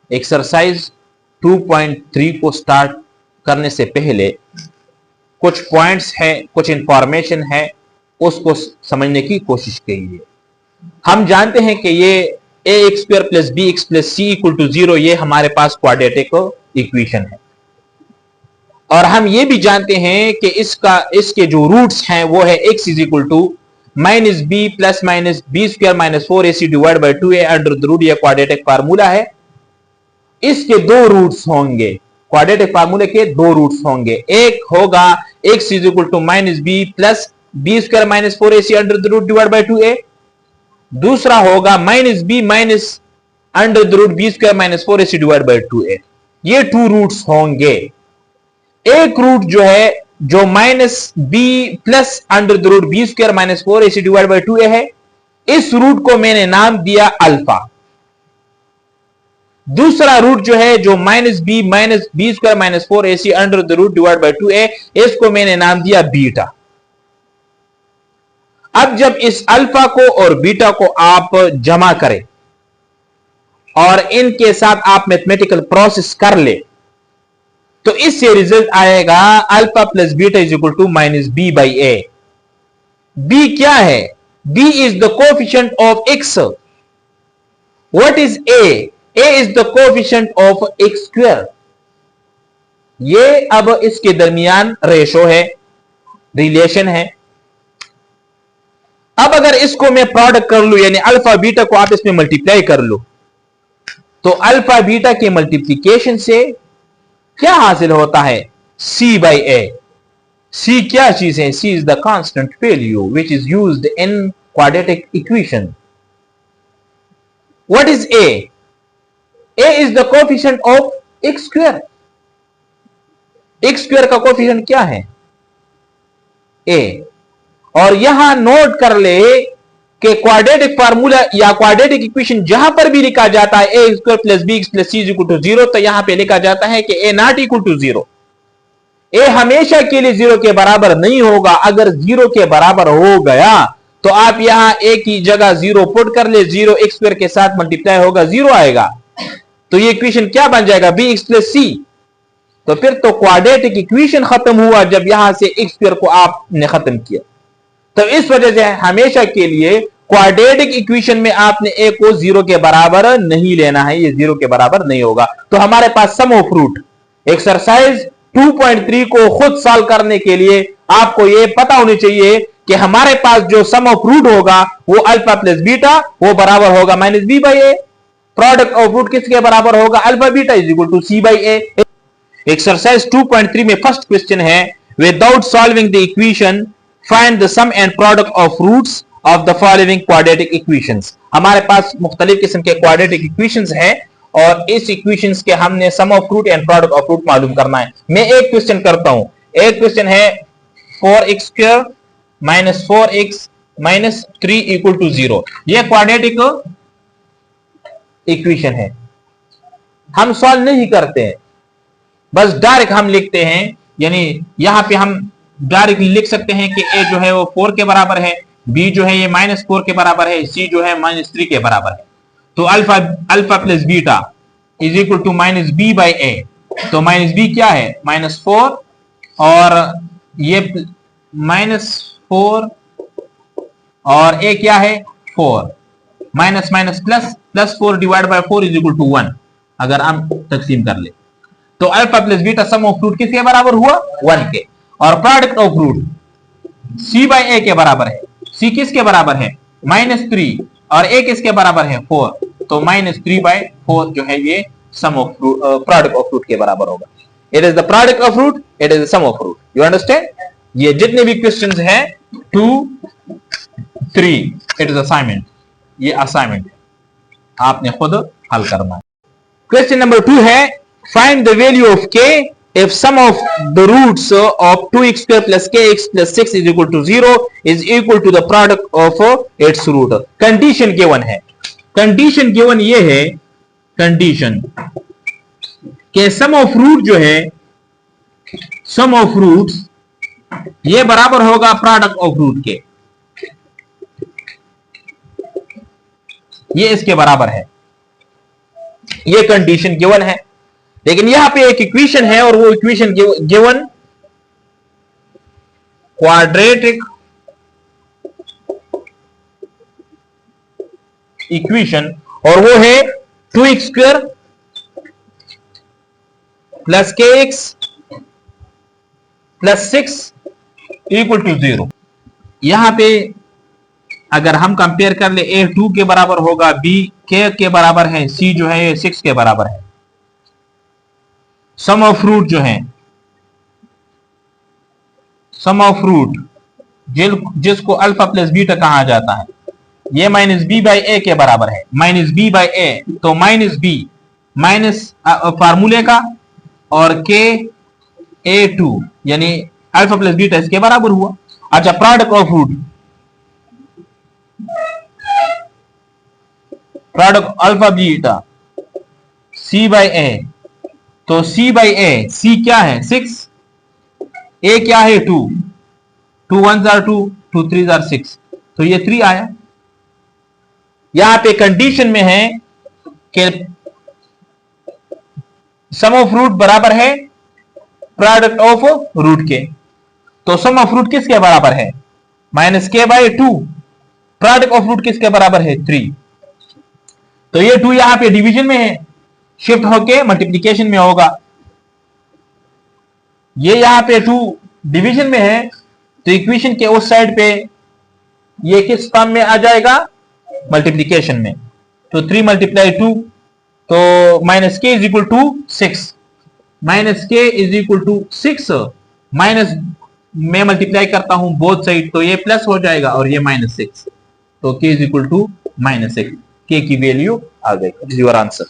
Exercise 2.3 को start करने से पहले कुछ पॉइंट्स है, कुछ इंफॉर्मेशन है, उसको समझने की कोशिश कीजिए। हम जानते हैं कि ये ax square plus b x plus c equal to 0 ये हमारे पास क्वाड्रेटिक इक्वेशन है, और हम ये भी जानते हैं कि इसके जो रूट्स हैं वो है x is equal to minus b plus minus b square minus 4ac divide by 2a under the root. ये क्वाड्रेटिक फार्मूला है, इसके दो रूट्स होंगे, क्वाड्रेटिक फार्मूले के दो रूट्स होंगे। एक होगा x is equal to minus b plus b square minus 4ac under the root divide by 2a, दूसरा होगा minus b minus under the root b square minus 4ac divide by 2a। ये two roots होंगे। एक root जो है जो minus b plus under the root b square minus 4ac divide by 2a है, इस रूट को मैंने नाम दिया अल्फा। दूसरा रूट जो है जो minus b square minus 4ac under the root divide by 2a, इसको मैंने नाम दिया बीटा। अब जब इस अल्फा को और बीटा को आप जमा करें और इनके साथ आप मैथमेटिकल प्रोसेस कर ले, तो इससे रिजल्ट आएगा alpha plus beta is equal to minus b by a. B क्या है? B is the coefficient of x. What is a? A is the coefficient of x square. ये अब इसके दरमियान रेशो है, रिलेशन है। अब अगर इसको मैं प्रोडक्ट कर लूं, यानी अल्फा बीटा को आप इसमें मल्टीप्लाई कर लो, तो अल्फा बीटा के मल्टीप्लीकेशन से क्या हासिल होता है? c by A. c क्या चीज है? c is the constant value which is used in quadratic equation. What is a? a is the coefficient of x square. x square का कोएफिशिएंट क्या है? a। और यहां नोट कर ले कि क्वाड्रेटिक फार्मूला या क्वाड्रेटिक इक्वेशन जहां पर भी लिखा जाता है a square plus b x plus c is equal to 0, तो यहां पे लिखा जाता है कि ए नॉट इक्वल टू 0। ए हमेशा के लिए 0 के बराबर नहीं होगा। अगर 0 के बराबर हो गया तो आप यहां ए की जगह 0 पुट कर ले, 0 एक्स स्क्वायर के साथ मल्टीप्लाई होगा, 0 आएगा, तो ये इक्वेशन क्या बन जाएगा? बी एक्स प्लस सी। तो फिर तो क्वाड्रेटिक इक्वेशन खत्म हुआ जब यहां से एक्स स्क्वायर को आपने खत्म किया। तो इस वजह से हमेशा के लिए क्वाड्रेटिक इक्वेशन में आपने ए को 0 के बराबर नहीं लेना है, ये 0 के बराबर नहीं होगा। तो हमारे पास सम ऑफ रूट एक्सरसाइज 2.3 को खुद सॉल्व करने के लिए आपको ये पता होनी चाहिए कि हमारे पास जो सम ऑफ रूट होगा वो अल्फा प्लस बीटा, वो बराबर होगा minus b by a. Product of root किसके बराबर होगा? Alpha beta is equal to c by a. Exercise 2.3 में फर्स्ट क्वेश्चन है, without solving the equation find the sum and product of roots of the following quadratic equations. हमारे पास मुख्तलिफ किस्म के क्वाड्रेटिक इक्वेशंस हैं और इस इक्वेशंस के हमने sum of root and product of root मालूम करना है। मैं एक क्वेश्चन करता हूं। एक क्वेश्चन है 4x square minus 4x minus 3 equal to 0। यह क्वाड्रेटिक इक्वेशन है। हम सॉल्व नहीं करते हैं, बस डायरेक्ट हम लिखते हैं, यानी यहां पे हम डायरेक्ट लिख सकते हैं कि a जो है वो 4 के बराबर है, b जो है ये माइनस 4 के बराबर है, c जो है माइनस 3 के बराबर है। तो alpha plus beta is equal to minus b by a. तो माइनस बी क्या है? माइनस 4, और ये माइनस 4 और a क्या है? 4। Minus minus plus, plus 4 divide by 4 is equal to 1। अगर हम तकसीम कर ले तो alpha plus beta sum of root किसके बराबर हुआ? 1 के। और product of root c by a के बराबर है। c किसके बराबर है? माइनस 3, और a किसके बराबर है? 4। तो माइनस 3 बाई 4 जो है ये sum of root, product of root के बराबर होगा। It is the product of root, it is the sum of root. You understand? ये जितने भी क्वेश्चंस हैं 2, 3, इट इज असाइनमेंट। ये असाइनमेंट है, आपने खुद हल करना है। क्वेश्चन नंबर 2 है, find the value of k if sum of the roots of 2x square plus kx plus 6 is equal to 0 is equal to the product of its root। Condition given है। Condition given ये है, condition के सम of root जो है, सम of roots ये बराबर होगा product of root के। ये इसके बराबर है। ये कंडीशन गिवन है, लेकिन यहां पे एक इक्वेशन है और वो इक्वेशन गिवन क्वाड्रेटिक इक्वेशन, और वो है 2x² plus kx plus 6 equal to 0। यहां पे अगर हम कंपेयर कर ले, a 2 के बराबर होगा, b k के बराबर है, c जो है 6 के बराबर है। सम ऑफ रूट जो है, सम ऑफ रूट जिसको अल्फा प्लस बीटा कहा जाता है, ये माइनस बी बाई ए के बराबर है। माइनस बी बाई ए, तो माइनस बी माइनस फार्मूले का और के ए 2 यानी अल्फा प्लस बीटा इसके बराबर हुआ। अच्छा, product of root, product alpha beta c by a, तो सी बाई ए, सी क्या है 6, ए क्या है 2, 2 1s are 2, 2 3s are 6, तो ये 3 आया। यहां पे कंडीशन में है कि सम ऑफ रूट बराबर है प्रोडक्ट ऑफ रूट के, तो सम ऑफ रूट किसके बराबर है, माइनस के बाई 2, प्रोडक्ट ऑफ रूट किसके बराबर है 3, तो ये 2 यहां पे डिवीजन में है, शिफ्ट होके मल्टीप्लीकेशन में होगा। ये यहां पे 2 डिवीजन में है, तो इक्वेशन के उस साइड पे ये किस फॉर्म में आ जाएगा, मल्टीप्लीकेशन में। तो 3 मल्टीप्लाई 2, तो माइनस के इज इक्वल टू 6, माइनस के इज इक्वल टू 6, माइनस में मल्टीप्लाई करता हूं बोथ साइड, तो ये प्लस हो जाएगा और ये माइनस 6, तो के इज इक्वल टू -6, के की वैल्यू आ गई। Is your answer.